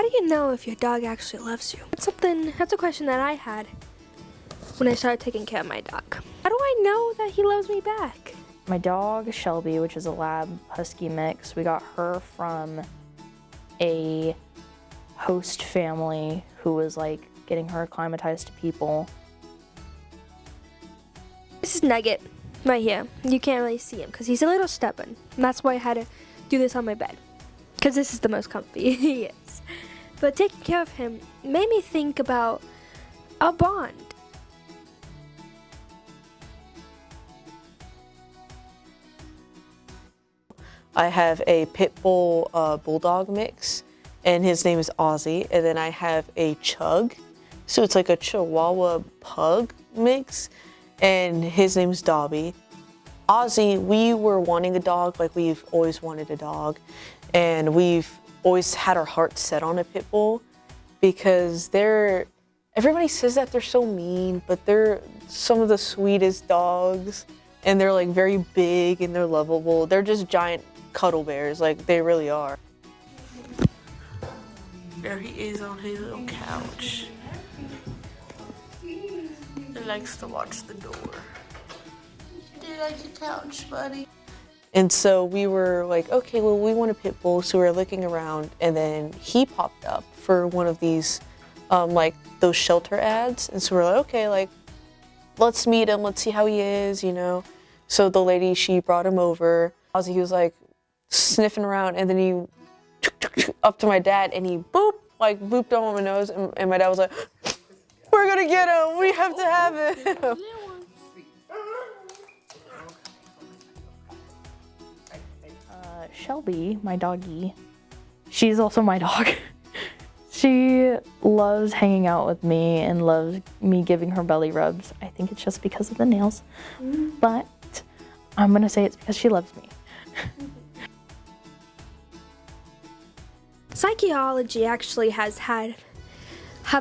How do you know if your dog actually loves you? That's a question that I had when I started taking care of my dog. How do I know that he loves me back? My dog, Shelby, which is a lab husky mix, we got her from a host family who was like getting her acclimatized to people. This is Nugget right here. You can't really see him because he's a little stubborn. And that's why I had to do this on my bed, because this is the most comfy he is. But taking care of him made me think about a bond. I have a pit bull bulldog mix, and his name is Ozzy. And then I have a Chug, so it's like a Chihuahua pug mix, and his name is Dobby. Ozzy, we were wanting a dog, like we've always wanted a dog, and we've always had our hearts set on a pit bull because everybody says that they're so mean, but they're some of the sweetest dogs, and they're like very big and they're lovable. They're just giant cuddle bears, like they really are. There he is on his little couch. He likes to watch the door. Do you like the couch, buddy? And so we were like, okay, well, we want a pit bull. So we were looking around, and then he popped up for one of these, like those shelter ads. And so we're like, okay, like, let's meet him. Let's see how he is, you know? So the lady, she brought him over. Ozzy, he was like sniffing around, and then he up to my dad, and he booped on my nose. And my dad was like, we're gonna get him. We have to have him. Shelby, my doggie, she's also my dog. She loves hanging out with me and loves me giving her belly rubs. I think it's just because of the nails, but I'm gonna say it's because she loves me. Psychology actually have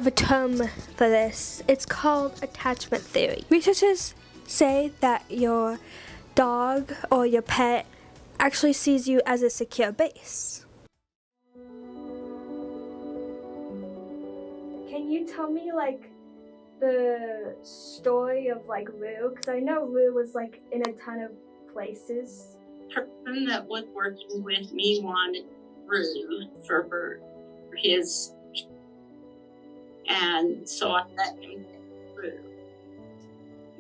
a term for this. It's called attachment theory. Researchers say that your dog or your pet actually sees you as a secure base. Can you tell me like the story of like Rue? Because I know Rue was like in a ton of places. The person that was working with me wanted Rue for his, and so I let him get Rue.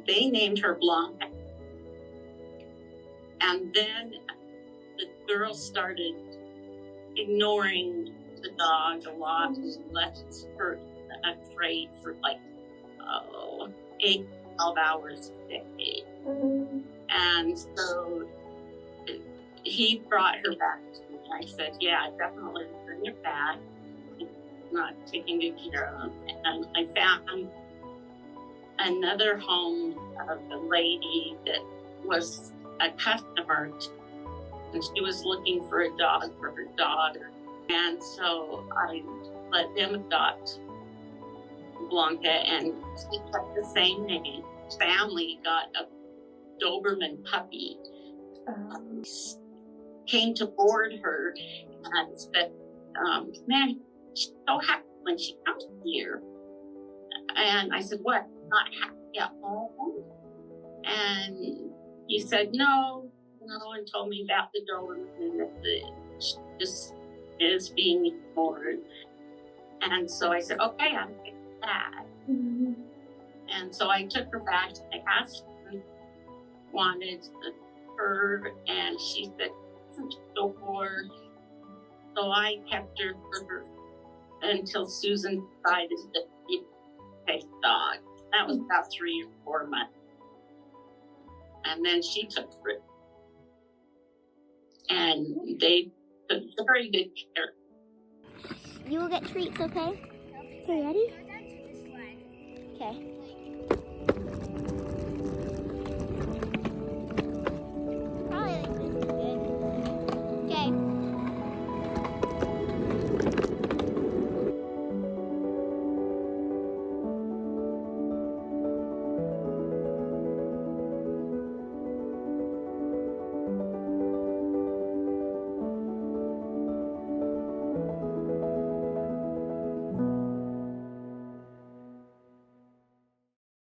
They named her Blanca, and then the girl started ignoring the dog a lot and left her afraid for like 8, 12 hours a day. And so he brought her back to me. I said, yeah, I definitely bring her back. He's not taking good care of him. And I found another home of a lady that was a customer, and she was looking for a dog for her daughter. And so I let them adopt Blanca, and she kept the same name. Family got a Doberman puppy. Came to board her and said, man, she's so happy when she comes here. And I said, what, not happy at home? And he said, no, and told me about the Doberman, that she just is being ignored. And so I said, okay, I'll take that. And so I took her back. I asked her, wanted her, and she said, so bored. So I kept her for her until Susan decided that she'd take the dog. That was about 3 or 4 months. And then she took her. And they took very good care. You will get treats, okay? Okay, ready? Okay.